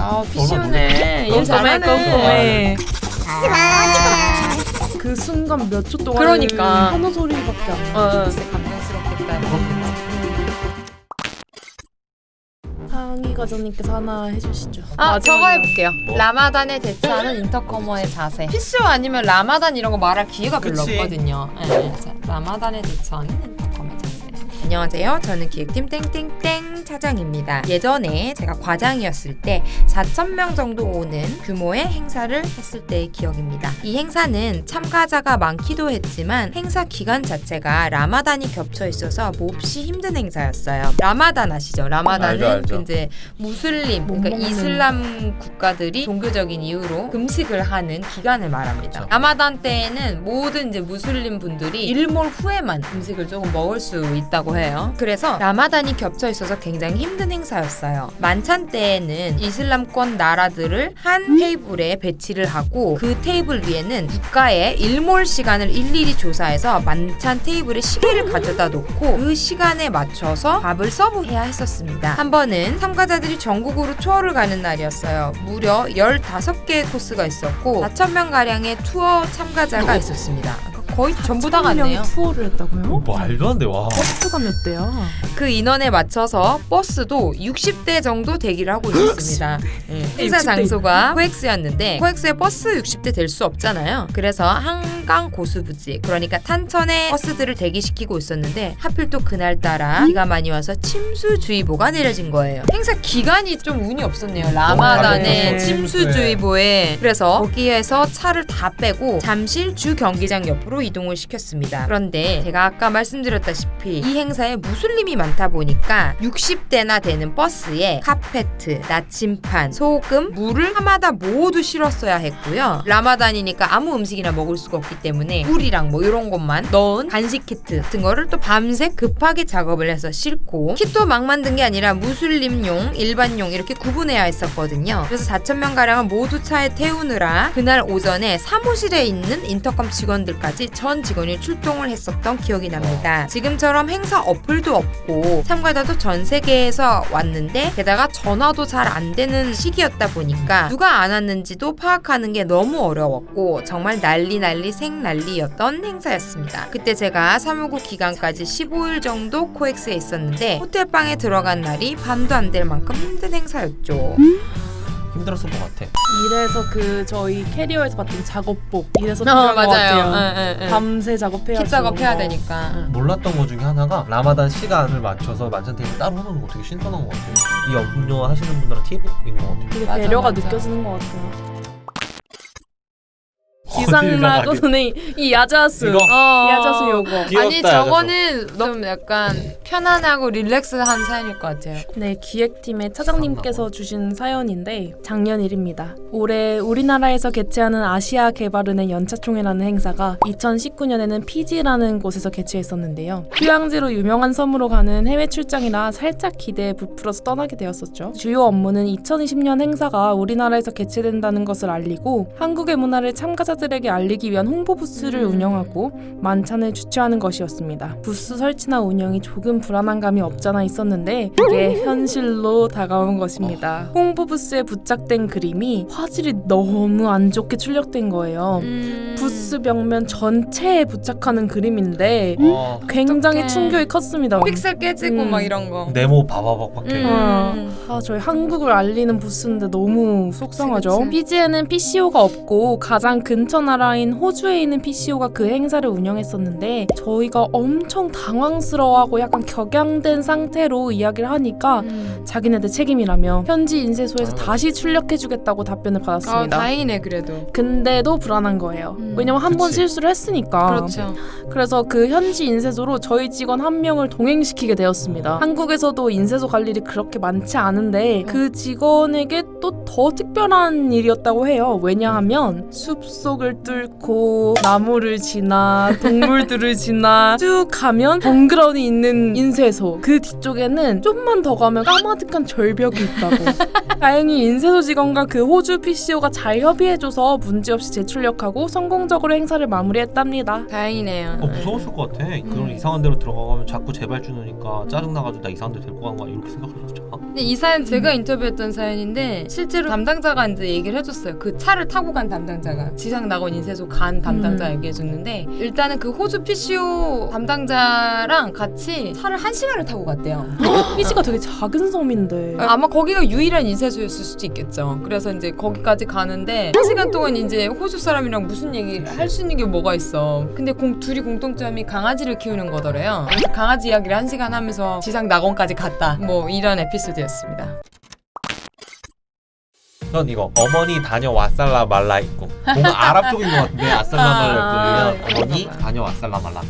아 PC오네. 일 잘하네. 그 순간 몇 초 동안 그러니까. 환호 소리밖에 안 나. 진짜 감동스럽겠다. 상희 과장님께서 하나 해주시죠. 저거 해볼게요. 뭐? 라마단에 대처하는 인터커머의 자세. PCO 아니면 라마단 이런 거 말할 기회가 별로 그치. 없거든요. 네. 자, 라마단에 대처하는 인터커머의 자세. 안녕하세요. 저는 기획팀 땡땡땡 차장입니다. 예전에 제가 과장이었을 때 4,000명 정도 오는 규모의 행사를 했을 때의 기억입니다. 이 행사는 참가자가 많기도 했지만 행사 기간 자체가 라마단이 겹쳐 있어서 몹시 힘든 행사였어요. 라마단 아시죠? 라마단은 알죠. 이제 무슬림, 못 그러니까 먹는. 이슬람 국가들이 종교적인 이유로 금식을 하는 기간을 말합니다. 그쵸. 라마단 때에는 모든 이제 무슬림 분들이 일몰 후에만 음식을 조금 먹을 수 있다고 해요. 그래서 라마단이 겹쳐 있어서 굉장히 힘든 행사였어요. 만찬 때에는 이슬람권 나라들을 한 테이블에 배치를 하고 그 테이블 위에는 국가의 일몰 시간을 일일이 조사해서 만찬 테이블에 시계를 가져다 놓고 그 시간에 맞춰서 밥을 서브해야 했었습니다. 한 번은 참가자들이 전국으로 투어를 가는 날이었어요. 무려 15개의 코스가 있었고 4,000명가량의 투어 참가자가 있었습니다. 거의 전부 다 4,000 명이 갔네요. 투어를 했다고요? 말도 안 돼. 와. 버스가 몇 대야? 그 인원에 맞춰서 버스도 60대 정도 대기를 하고 있었습니다. 행사 60대 장소가 코엑스였는데 코엑스에 버스 60대 될 수 없잖아요. 그래서 한강 고수부지, 그러니까 탄천에 버스들을 대기시키고 있었는데 하필 또 그날따라 비가 많이 와서 침수주의보가 내려진 거예요. 행사 기간이 좀 운이 없었네요. 라마단의 네. 침수주의보에. 그래서 거기에서 차를 다 빼고 잠실 주 경기장 옆으로 이동을 시켰습니다. 그런데 제가 아까 말씀드렸다시피 이 행사에 무슬림이 많다 보니까 60대나 되는 버스에 카페트, 나침판, 소금, 물을 하마다 모두 실었어야 했고요. 라마단이니까 아무 음식이나 먹을 수가 없기 때문에 물이랑 뭐 이런 것만 넣은 간식 키트 같은 거를 또 밤새 급하게 작업을 해서 싣고 kit도 막 만든 게 아니라 무슬림용, 일반용 이렇게 구분해야 했었거든요. 그래서 4,000명가량을 모두 차에 태우느라 그날 오전에 사무실에 있는 인터컴 직원들까지 전 직원이 출동을 했었던 기억이 납니다. 지금처럼 행사 어플도 없고 참가자도 전 세계에서 왔는데 게다가 전화도 잘 안 되는 시기였다 보니까 누가 안 왔는지도 파악하는 게 너무 어려웠고 정말 난리 생난리였던 행사였습니다. 그때 제가 사무국 기간까지 15일 정도 코엑스에 있었는데 호텔방에 들어간 날이 반도 안 될 만큼 힘든 행사였죠. 힘들었을 것 같아. 이래서 그 저희 캐리어에서 봤던 작업복 이래서 필요한 것 같아요. 밤새 작업해야죠. kit 작업해야 되니까. 몰랐던 것 중에 하나가 라마단 시간을 맞춰서 만찬 테이블 따로 해놓는 거 되게 신선한 것 같아요. 이 업무 하시는 분들은 팁인 것 같아요. 되게 맞아, 배려가 맞아. 느껴지는 것 같아요. 어딜 기상나고 가게. 선생님 이 야자수 이거? 야자수 요거. 귀엽다, 아니 저거는 좀 약간 편안하고 릴렉스한 사연일 것 같아요. 네, 기획팀의 차장님께서 주신 사연인데 작년 일입니다. 올해 우리나라에서 개최하는 아시아 개발은행 연차총회라는 행사가 2019년에는 피지라는 곳에서 개최했었는데요. 휴양지로 유명한 섬으로 가는 해외 출장이라 살짝 기대에 부풀어서 떠나게 되었었죠. 주요 업무는 2020년 행사가 우리나라에서 개최된다는 것을 알리고 한국의 문화를 참가자들에게 알리기 위한 홍보 부스를 운영하고 만찬을 주최하는 것이었습니다. 부스 설치나 운영이 조금 불안한 감이 없잖아 있었는데 이게 현실로 다가온 것입니다. 홍보 부스에 부착된 그림이 화질이 너무 안 좋게 출력된 거예요. 부스 벽면 전체에 부착하는 그림인데 굉장히 어떡해. 충격이 컸습니다. 픽셀 깨지고 막 이런 거. 네모 바바박 박혀. 저희 한국을 알리는 부스인데 너무 속상하죠. 그치. 피지에는 PCO가 없고 가장 근처 나라인 호주에 있는 PCO가 그 행사를 운영했었는데 저희가 엄청 당황스러워하고 약간 격양된 상태로 이야기를 하니까 자기네들 책임이라며 현지 인쇄소에서 다시 출력해주겠다고 답변을 받았습니다. 다행이네 그래도. 근데도 불안한 거예요. 왜냐면 한 번 그치. 실수를 했으니까. 그렇죠. 그래서 그 현지 인쇄소로 저희 직원 한 명을 동행시키게 되었습니다. 한국에서도 인쇄소 갈 일이 그렇게 많지 않은데 그 직원에게 또 더 특별한 일이었다고 해요. 왜냐하면 숲속을 산을 뚫고 나무를 지나 동물들을 지나 쭉 가면 덩그러니 있는 인쇄소, 그 뒤쪽에는 좀만 더 가면 까마득한 절벽이 있다고. 다행히 인쇄소 직원과 그 호주 PCO가 잘 협의해줘서 문제없이 재출력하고 성공적으로 행사를 마무리했답니다. 다행이네요. 무서웠을 것 같아. 그런 이상한 데로 들어가면 자꾸 재발주 넣으니까 짜증나가지고 나 이상한 데 데리고 간 거야 이렇게 생각할 수 있잖아. 근데 이 사연 제가 인터뷰했던 사연인데 실제로 담당자가 이제 얘기를 해줬어요. 그 차를 타고 간 담당자가 지상낙원 인쇄소 간 담당자가 얘기해줬는데 일단은 그 호주 PCO 담당자랑 같이 차를 1시간을 타고 갔대요. 피지가 되게 작은 섬인데. 아마 거기가 유일한 인쇄소였을 수도 있겠죠. 그래서 이제 거기까지 가는데 1시간 동안 이제 호주 사람이랑 무슨 얘기 할 수 있는 게 뭐가 있어. 근데 둘이 공통점이 강아지를 키우는 거더래요. 그래서 강아지 이야기를 1시간 하면서 지상 낙원까지 갔다. 뭐 이런 에피소드였습니다. 전 이거 어머니 다녀왔살라 말라 있고 뭔가 아랍 쪽인 것 같은데 아살라말라 있고 어머니 다녀왔살라 말라.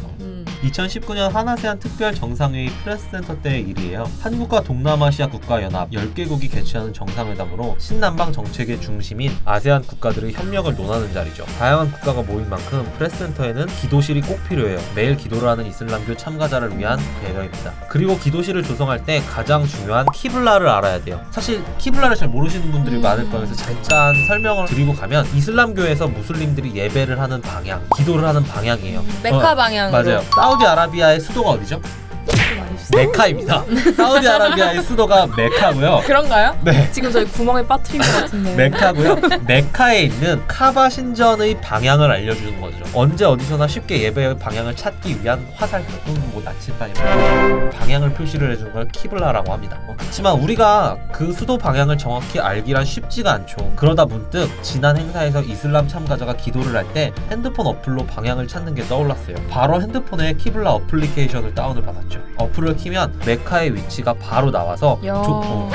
2019년 한아세안 특별 정상회의 프레스센터 때의 일이에요. 한국과 동남아시아 국가연합 10개국이 개최하는 정상회담으로 신남방 정책의 중심인 아세안 국가들의 협력을 논하는 자리죠. 다양한 국가가 모인 만큼 프레스센터에는 기도실이 꼭 필요해요. 매일 기도를 하는 이슬람교 참가자를 위한 배려입니다. 그리고 기도실을 조성할 때 가장 중요한 키블라를 알아야 돼요. 사실 키블라를 잘 모르시는 분들이 많을 거예요. 그래서 잠깐 설명을 드리고 가면 이슬람교에서 무슬림들이 예배를 하는 방향, 기도를 하는 방향이에요. 메카 방향으로. 맞아요. 사우디아라비아의 수도가 어디죠? 메카입니다. 사우디아라비아의 수도가 메카고요. 그런가요? 네. 지금 저희 구멍에 빠뜨린 것 같은데. 메카고요. 메카에 있는 카바 신전의 방향을 알려주는 거죠. 언제 어디서나 쉽게 예배의 방향을 찾기 위한 화살표 또는 뭐 나침반이나 방향을 표시를 해주는 걸 키블라라고 합니다. 그렇지만 우리가 그 수도 방향을 정확히 알기란 쉽지가 않죠. 그러다 문득 지난 행사에서 이슬람 참가자가 기도를 할 때 핸드폰 어플로 방향을 찾는 게 떠올랐어요. 바로 핸드폰에 키블라 어플리케이션을 다운을 받았죠. 어플을 키면 메카의 위치가 바로 나와서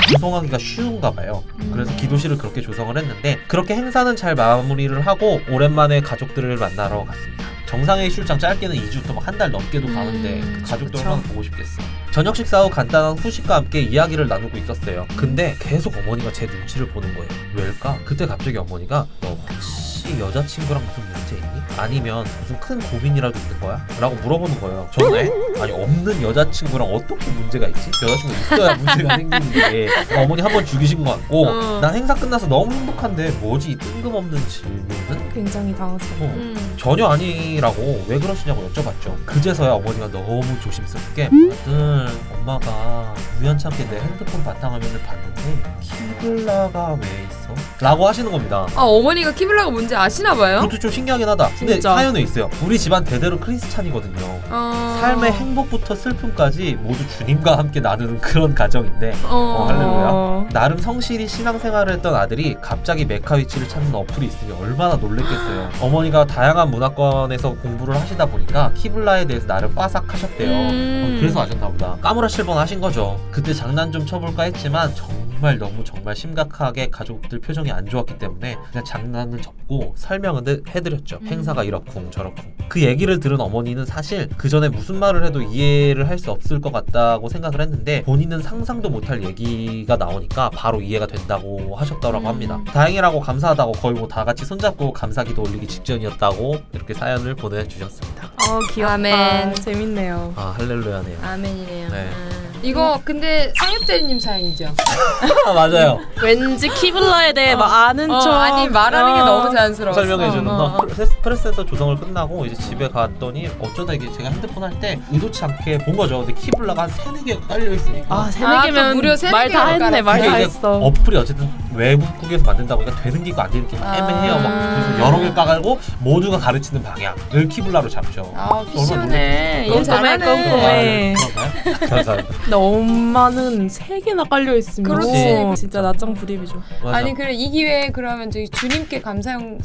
조성하기가 쉬운가 봐요. 그래서 기도실을 그렇게 조성을 했는데 그렇게 행사는 잘 마무리를 하고 오랜만에 가족들을 만나러 갔습니다. 정상회의 출장 짧게는 2주 또 막 한 달 넘게도 가는데 그 가족들 그쵸. 얼마나 보고 싶겠어. 저녁 식사 후 간단한 후식과 함께 이야기를 나누고 있었어요. 근데 계속 어머니가 제 눈치를 보는 거예요. 왜일까? 그때 갑자기 어머니가 너 혹시 여자친구랑 무슨 문제 있니? 아니면 무슨 큰 고민이라도 있는 거야? 라고 물어보는 거예요. 저는 아니 없는 여자친구랑 어떻게 문제가 있지? 여자친구 있어야 문제가 생기는데 어머니 한번 죽이신 것 같고 난 행사 끝나서 너무 행복한데 뭐지 이 뜬금없는 질문은? 굉장히 당황스러워. 전혀 아니라고 왜 그러시냐고 여쭤봤죠. 그제서야 어머니가 너무 조심스럽게 아들 엄마가 우연찮게 내 핸드폰 바탕화면을 봤는데 키블라가 왜 있어? 라고 하시는 겁니다. 아 어머니가 키블라가 뭔지 아시나 봐요? 그것도 좀 신기하긴 하다. 근데 진짜. 사연에 있어요. 우리 집안 대대로 크리스찬이거든요. 삶의 행복부터 슬픔까지 모두 주님과 함께 나누는 그런 가정인데 할렐루야. 나름 성실히 신앙생활을 했던 아들이 갑자기 메카 위치를 찾는 어플이 있으니 얼마나 놀랬겠어요. 어머니가 다양한 문화권에서 공부를 하시다 보니까 키블라에 대해서 나름 빠삭하셨대요. 그래서 아셨나 보다. 까무라칠 뻔 하신 거죠. 그때 장난 좀 쳐볼까 했지만 정말 심각하게 가족들 표정이 안 좋았기 때문에 그냥 장난은 접고 설명은 해드렸죠. 행사가 이렇쿵 저렇쿵. 그 얘기를 들은 어머니는 사실 그 전에 무슨 말을 해도 이해를 할 수 없을 것 같다고 생각을 했는데 본인은 상상도 못할 얘기가 나오니까 바로 이해가 된다고 하셨다고 합니다. 다행이라고 감사하다고 거의 뭐 다 같이 손잡고 감사기도 올리기 직전이었다고 이렇게 사연을 보내주셨습니다. 귀엽다. 아멘. 재밌네요. 아 할렐루야네요. 아멘이네요. 네. 이거 근데 상엽대리님 사연이죠? 아 맞아요. 왠지 키블라에 대해 막 아는 척. 아니 말하는 게 너무 자연스러웠어. 설명해주는 거. 프레스센터 조성을 끝나고 이제 집에 갔더니 어쩌다 이게 제가 핸드폰 할 때 의도치 않게 본 거죠. 근데 키블라가 한 3-4개가 깔려 있으니까. 3-4개면 또 무려 3-4 말 다 개가 했네. 말 다 이게 했어. 어플이 어쨌든 외국에서 만든다 보니까 되는 게 있고 안 되는 게 애매해요. 막 그래서 여러 개 까갈고 모두가 가르치는 방향을 키블라로 잡죠. 피시오네. 꼼꼼해, 꼼꼼해. 그런가요? 감사합니다. 근데 엄마는 3개나 깔려 있으면 그렇지. 진짜 낯장 불입이죠. 맞아. 아니 그래 이 기회에 그러면 저희 주님께 감사 영상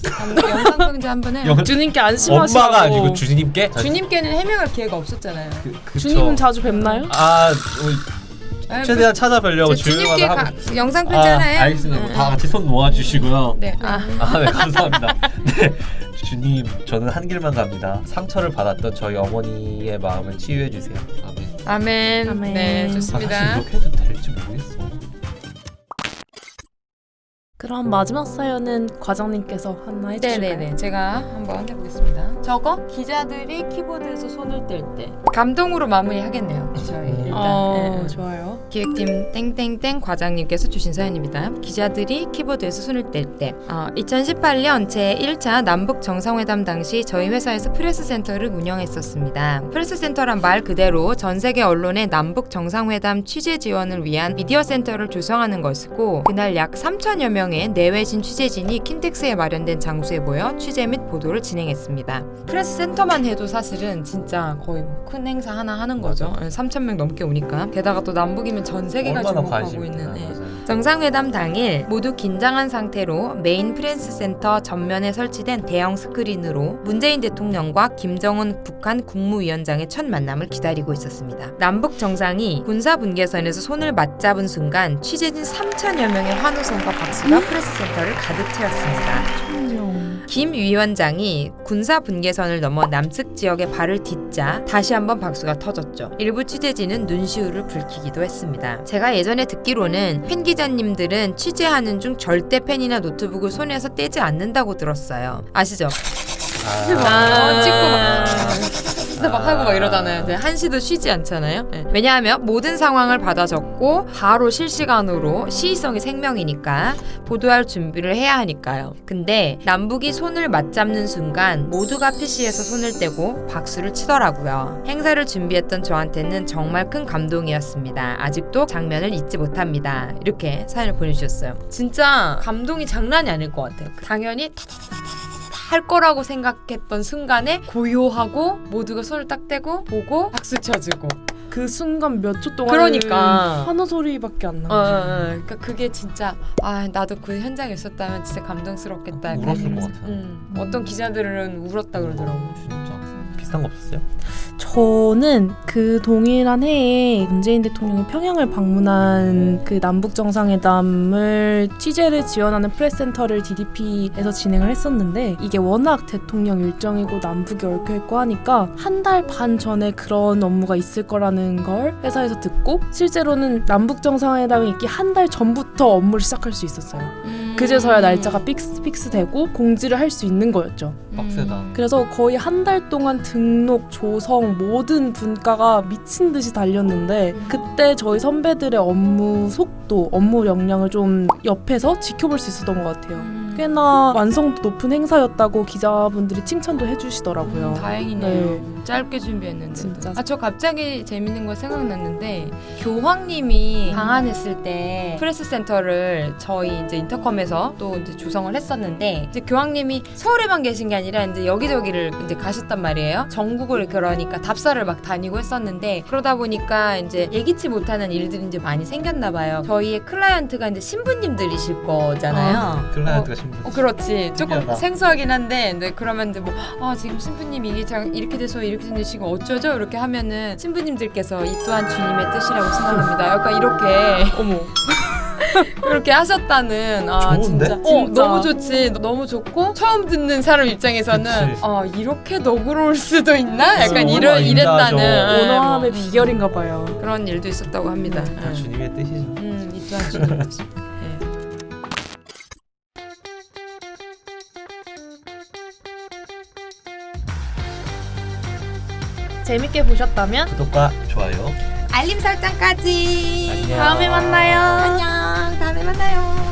편지 한번 해요. 네. 주님께 안심하시라고. 엄마가 아니고 주님께? 주님께는 해명할 기회가 없었잖아요. 그쵸. 주님은 자주 뵙나요? 최대한 찾아뵈려고 주님께 하고 영상 편지 하나 해. 알겠습니다. 뭐다 같이 손 모아주시고요. 네. 네, 감사합니다. 네, 주님, 저는 한 길만 갑니다. 상처를 받았던 저희 어머니의 마음을 치유해 주세요. 아멘. 아멘. 아멘. 네, 사실 좋습니다. 이렇게 해도 될지 모르겠어. 그럼 마지막 사연은 과장님께서 하나 해주실까요? 네네네, 제가 한번 해보겠습니다. 저거 기자들이 키보드에서 손을 뗄 때 감동으로 마무리하겠네요. 저희 일단 네. 좋아요. 기획팀 땡땡땡 과장님께서 주신 사연입니다. 기자들이 키보드에서 손을 뗄 때 2018년 제1차 남북 정상회담 당시 저희 회사에서 프레스센터를 운영했었습니다. 프레스센터란 말 그대로 전 세계 언론의 남북 정상회담 취재 지원을 위한 미디어 센터를 조성하는 것이고, 그날 약 3천여 명의 내외진 취재진이 킨텍스에 마련된 장소에 모여 취재 및 보도를 진행했습니다. 프레스센터만 해도 사실은 진짜 거의 큰 행사 하나 하는 거죠. 3,000명 넘게 오니까. 게다가 또 남북이면 전 세계가 주목하고 있는 정상회담 당일 모두 긴장한 상태로 메인 프레스센터 전면에 설치된 대형 스크린으로 문재인 대통령과 김정은 북한 국무위원장의 첫 만남을 기다리고 있었습니다. 남북 정상이 군사 분계선에서 손을 맞잡은 순간 취재진 3천여 명의 환호성과 박수가 프레스센터를 가득 채웠습니다. 김 위원장이 군사 분계선을 넘어 남측 지역에 발을 딛자 다시 한번 박수가 터졌죠. 일부 취재진은 눈시울을 붉히기도 했습니다. 제가 예전에 듣기로는 팬 기자님들은 취재하는 중 절대 펜이나 노트북을 손에서 떼지 않는다고 들었어요. 아시죠? 찍고 막 하고 막 이러잖아요. 한시도 쉬지 않잖아요. 네. 왜냐하면 모든 상황을 받아 적고 바로 실시간으로 시의성이 생명이니까 보도할 준비를 해야 하니까요. 근데 남북이 손을 맞잡는 순간 모두가 PC에서 손을 떼고 박수를 치더라고요. 행사를 준비했던 저한테는 정말 큰 감동이었습니다. 아직도 장면을 잊지 못합니다. 이렇게 사연을 보내주셨어요. 진짜 감동이 장난이 아닐 것 같아요. 당연히 할 거라고 생각했던 순간에 고요하고 모두가 손을 딱 떼고 보고 박수 쳐주고, 그 순간 몇 초 동안 그러니까 환호 소리밖에 안 나죠. 그러니까 그게 진짜 나도 그 현장에 있었다면 진짜 감동스럽겠다. 울었을 것 같아요. 어떤 기자들은 울었다 그러더라고. 진짜 비슷한 거 없었어요? 저는 그 동일한 해에 문재인 대통령이 평양을 방문한 그 남북 정상회담을 취재를 지원하는 프레스센터를 DDP에서 진행을 했었는데, 이게 워낙 대통령 일정이고 남북이 얽혀있고 하니까 한 달 반 전에 그런 업무가 있을 거라는 걸 회사에서 듣고, 실제로는 남북 정상회담이 있기 한 달 전부터 업무를 시작할 수 있었어요. 그제서야 날짜가 픽스되고 공지를 할 수 있는 거였죠. 빡세다. 그래서 거의 한 달 동안 등록, 조성 모든 분과가 미친 듯이 달렸는데, 그때 저희 선배들의 업무 속도, 업무 역량을 좀 옆에서 지켜볼 수 있었던 것 같아요. 꽤나 완성도 높은 행사였다고 기자분들이 칭찬도 해주시더라고요. 다행이네요. 네. 짧게 준비했는데. 진짜. 저 갑자기 재밌는 거 생각났는데, 교황님이 방한했을 때 프레스센터를 저희 이제 인터컴에서 또 이제 조성을 했었는데, 이제 교황님이 서울에만 계신 게 아니라 이제 여기저기를 이제 가셨단 말이에요. 전국을 그러니까 답사를 막 다니고 했었는데, 그러다 보니까 이제 예기치 못하는 일들이 이제 많이 생겼나 봐요. 저희의 클라이언트가 이제 신부님들이실 거잖아요. 클라이언트가 신부. 그렇지. 조금 신기하다. 생소하긴 한데, 근데 그러면 이제 지금 신부님이 이렇게 돼서 이렇게 됐는데 지금 어쩌죠? 이렇게 하면은 신부님들께서 이 또한 주님의 뜻이라고 생각합니다. 약간 이렇게 어머. 그렇게 하셨다는. 좋은데? 진짜. 진짜. 너무 좋지. 너무 좋고, 처음 듣는 사람 입장에서는 그치. 이렇게 너그러울 수도 있나? 약간 오너 이랬다는 원어함의 비결인가 봐요. 그런 일도 있었다고 합니다. 다 주님의 뜻이죠. 이 또한 주님의 뜻입니다. 재밌게 보셨다면 구독과 좋아요. 알림 설정까지. 안녕. 다음에 만나요. 안녕. 다음에 만나요.